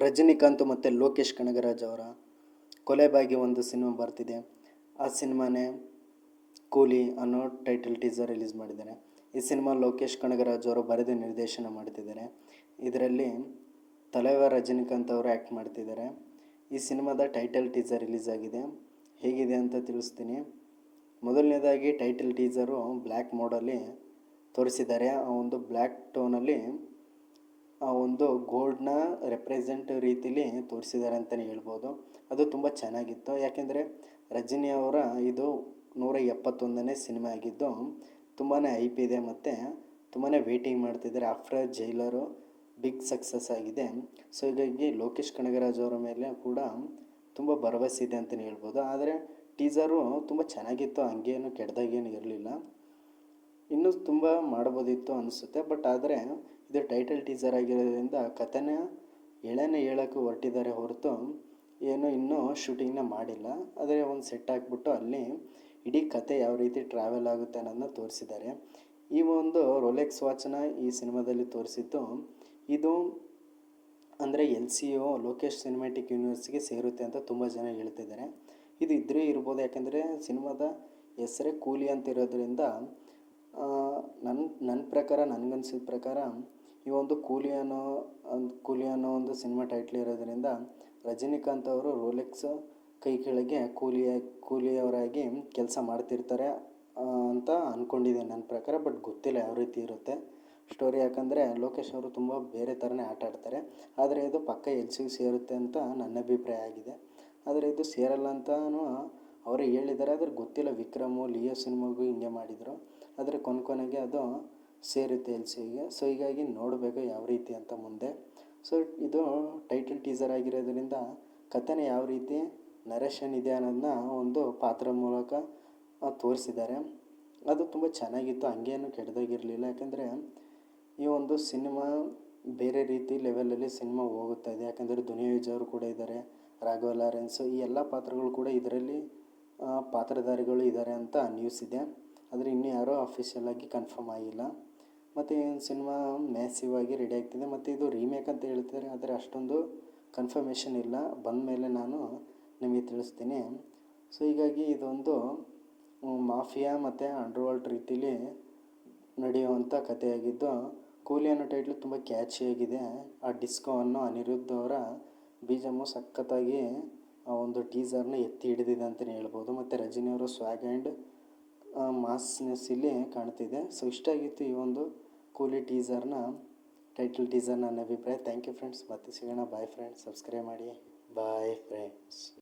ರಜನಿಕಾಂತ್ ಮತ್ತು ಲೋಕೇಶ್ ಕನಗರಾಜ್ ಅವರ ಕೊಲೆಬಾಗಿ ಒಂದು ಸಿನಿಮಾ ಬರ್ತಿದೆ. ಆ ಸಿನಿಮಾನೇ ಕೂಲಿ ಅನ್ನೋ ಟೈಟಲ್ ಟೀಸರ್ ರಿಲೀಸ್ ಮಾಡಿದ್ದಾರೆ. ಈ ಸಿನಿಮಾ ಲೋಕೇಶ್ ಕನಗರಾಜ್ ಅವರು ಬರೆದು ನಿರ್ದೇಶನ ಮಾಡ್ತಿದ್ದಾರೆ. ಇದರಲ್ಲಿ ತಲೈವಾರ್ ರಜನಿಕಾಂತ್ ಅವರು ಆ್ಯಕ್ಟ್ ಮಾಡ್ತಿದ್ದಾರೆ. ಈ ಸಿನಿಮಾದ ಟೈಟಲ್ ಟೀಸರ್ ರಿಲೀಸ್ ಆಗಿದೆ. ಹೇಗಿದೆ ಅಂತ ತಿಳಿಸ್ತೀನಿ. ಮೊದಲನೇದಾಗಿ ಟೈಟಲ್ ಟೀಸರು ಬ್ಲ್ಯಾಕ್ ಮೋಡಲ್ಲಿ ತೋರಿಸಿದ್ದಾರೆ. ಆ ಒಂದು ಬ್ಲ್ಯಾಕ್ ಟೋನಲ್ಲಿ ಆ ಒಂದು ಗೋಲ್ಡ್ನ ರೆಪ್ರೆಸೆಂಟ್ ರೀತಿಲಿ ತೋರಿಸಿದ್ದಾರೆ ಅಂತಲೇ ಹೇಳ್ಬೋದು. ಅದು ತುಂಬ ಚೆನ್ನಾಗಿತ್ತು. ಯಾಕೆಂದರೆ ರಜನಿ ಅವರ ಇದು 171ನೇ ಸಿನಿಮಾ ಆಗಿದ್ದು ತುಂಬಾ ಹೈಪ್ ಇದೆ ಮತ್ತು ತುಂಬಾ ವೇಟಿಂಗ್ ಮಾಡ್ತಿದ್ದಾರೆ. ಆಫ್ಟರ್ ಜೈಲರು ಬಿಗ್ ಸಕ್ಸಸ್ ಆಗಿದೆ. ಸೊ ಹೀಗಾಗಿ ಲೋಕೇಶ್ ಕನಗರಾಜ್ ಅವರ ಮೇಲೆ ಕೂಡ ತುಂಬ ಭರವಸೆ ಇದೆ ಅಂತಲೇ ಹೇಳ್ಬೋದು. ಆದರೆ ಟೀಸರು ತುಂಬ ಚೆನ್ನಾಗಿತ್ತು, ಹಂಗೇನು ಕೆಟ್ಟದಾಗೇನು ಇರಲಿಲ್ಲ. ಇನ್ನೂ ತುಂಬ ಮಾಡ್ಬೋದಿತ್ತು ಅನಿಸುತ್ತೆ. ಬಟ್ ಆದರೆ ಇದು ಟೈಟಲ್ ಟೀಸರ್ ಆಗಿರೋದ್ರಿಂದ ಕಥೆನ ಹೇಳೋಕ್ಕೆ ಹೊರಟಿದ್ದಾರೆ ಹೊರತು ಏನು ಇನ್ನೂ ಶೂಟಿಂಗ್ನ ಮಾಡಿಲ್ಲ. ಆದರೆ ಒಂದು ಸೆಟ್ ಹಾಕ್ಬಿಟ್ಟು ಅಲ್ಲಿ ಇಡೀ ಕತೆ ಯಾವ ರೀತಿ ಟ್ರಾವೆಲ್ ಆಗುತ್ತೆ ಅನ್ನೋದನ್ನ ತೋರಿಸಿದ್ದಾರೆ. ಈ ಒಂದು ರೋಲೆಕ್ಸ್ ವಾಚನ್ನ ಈ ಸಿನಿಮಾದಲ್ಲಿ ತೋರಿಸಿದ್ದು ಇದು ಅಂದರೆ LCO ಲೋಕೇಶ್ ಸಿನಿಮ್ಯಾಟಿಕ್ ಯೂನಿವರ್ಸ್ಗೆ ಸೇರುತ್ತೆ ಅಂತ ತುಂಬ ಜನ ಹೇಳ್ತಿದ್ದಾರೆ. ಇದು ಇದ್ದರೆ ಇರ್ಬೋದು. ಯಾಕೆಂದರೆ ಸಿನಿಮಾದ ಹೆಸರೇ ಕೂಲಿ ಅಂತ ಇರೋದ್ರಿಂದ ನನ್ನ ಪ್ರಕಾರ, ನನಗನ್ಸಿದ ಪ್ರಕಾರ ಈ ಒಂದು ಕೂಲಿ ಅನ್ನೋ ಒಂದು ಸಿನಿಮಾ ಟೈಟ್ಲ್ ಇರೋದ್ರಿಂದ ರಜನಿಕಾಂತ್ ಅವರು ರೋಲೆಕ್ಸ್ ಕೈ ಕೆಳಗೆ ಕೂಲಿಯವರಾಗಿ ಕೆಲಸ ಮಾಡ್ತಿರ್ತಾರೆ ಅಂತ ಅಂದ್ಕೊಂಡಿದ್ದೀನಿ ನನ್ನ ಪ್ರಕಾರ. ಬಟ್ ಗೊತ್ತಿಲ್ಲ ಯಾವ ರೀತಿ ಇರುತ್ತೆ ಸ್ಟೋರಿ. ಯಾಕಂದರೆ ಲೋಕೇಶ್ ಅವರು ತುಂಬ ಬೇರೆ ಥರನೇ ಆಟ ಆಡ್ತಾರೆ. ಆದರೆ ಇದು ಪಕ್ಕ LCಗೆ ಸೇರುತ್ತೆ ಅಂತ ನನ್ನ ಅಭಿಪ್ರಾಯ ಆಗಿದೆ. ಆದರೆ ಇದು ಸೇರಲ್ಲ ಅಂತಲೂ ಅವರೇ ಹೇಳಿದ್ದಾರೆ. ಆದರೆ ಗೊತ್ತಿಲ್ಲ. ವಿಕ್ರಮು ಲಿಯೋ ಸಿನಿಮಾಗೂ ಹಿಂಗೆ ಮಾಡಿದರು. ಆದರೆ ಕೊನೆಗೆ ಅದು ಸೇರುತ್ತೆ LCಗೆ. ಸೊ ಹೀಗಾಗಿ ನೋಡಬೇಕು ಯಾವ ರೀತಿ ಅಂತ ಮುಂದೆ. ಸೊ ಇದು ಟೈಟಲ್ ಟೀಸರ್ ಆಗಿರೋದ್ರಿಂದ ಕಥೆನೇ ಯಾವ ರೀತಿ ನರೇಷನ್ ಇದೆ ಅನ್ನೋದನ್ನ ಒಂದು ಪಾತ್ರ ಮೂಲಕ ತೋರಿಸಿದ್ದಾರೆ. ಅದು ತುಂಬ ಚೆನ್ನಾಗಿತ್ತು, ಹಂಗೇನು ಕೆಟ್ಟದಾಗಿರಲಿಲ್ಲ. ಯಾಕೆಂದರೆ ಈ ಒಂದು ಸಿನಿಮಾ ಬೇರೆ ರೀತಿ ಲೆವೆಲಲ್ಲಿ ಸಿನಿಮಾ ಹೋಗುತ್ತಾ ಇದೆ. ಯಾಕೆಂದರೆ ದುನಿಯಾ ವಿಜಯ್ ಅವರು ಕೂಡ ಇದ್ದಾರೆ, ರಾಘವ ಲಾರೆನ್ಸು, ಈ ಎಲ್ಲ ಪಾತ್ರಗಳು ಕೂಡ ಇದರಲ್ಲಿ ಪಾತ್ರಧಾರಿಗಳು ಇದ್ದಾರೆ ಅಂತ ನ್ಯೂಸ್ ಇದೆ. ಆದರೆ ಇನ್ನೂ ಯಾರೂ ಅಫಿಷಿಯಲಾಗಿ ಕನ್ಫರ್ಮ್ ಆಗಿಲ್ಲ. ಮತ್ತು ಈ ಸಿನಿಮಾ ಮ್ಯಾಸಿವ್ ಆಗಿ ರೆಡಿ ಆಗ್ತಿದೆ. ಮತ್ತು ಇದು ರೀಮೇಕ್ ಅಂತ ಹೇಳ್ತಿದ್ದಾರೆ. ಆದರೆ ಅಷ್ಟೊಂದು ಕನ್ಫರ್ಮೇಷನ್ ಇಲ್ಲ. ಬಂದ ಮೇಲೆ ನಾನು ನಿಮಗೆ ತಿಳಿಸ್ತೀನಿ. ಸೊ ಹೀಗಾಗಿ ಇದೊಂದು ಮಾಫಿಯಾ ಮತ್ತು ಅಂಡರ್ವರ್ಲ್ಡ್ ರೀತಿಲಿ ನಡೆಯುವಂಥ ಕಥೆಯಾಗಿದ್ದು ಕೂಲಿ ಅನ್ನೋ ಟೈಟ್ಲು ತುಂಬ ಕ್ಯಾಚಿಯಾಗಿದೆ. ಆ ಡಿಸ್ಕೋ ಅನ್ನೋ ಅನಿರುದ್ಧ್ ಅವರ ಬೀಜಮು ಸಖತ್ತಾಗಿ ಆ ಒಂದು ಟೀಸರ್ನ ಎತ್ತಿ ಹಿಡಿದಿದೆ ಅಂತಲೇ ಹೇಳ್ಬೋದು. ಮತ್ತು ರಜನಿಯವರ ಸ್ವ್ಯಾಗ್ ಆ್ಯಂಡ್ ಮಾಸ್ನೆಸ್ ಇಲ್ಲಿ ಕಾಣ್ತಿದೆ. ಸೊ ಇಷ್ಟ ಆಗಿತ್ತು ಈ ಒಂದು ಕೂಲಿ ಟೈಟಲ್ ಟೀಸರ್ ನನ್ನ ಅಭಿಪ್ರಾಯ. Thank you friends. ಮತ್ತೆ ಸಿಗೋಣ. Bye friends. ಸಬ್ಸ್ಕ್ರೈಬ್ ಮಾಡಿ. Bye friends.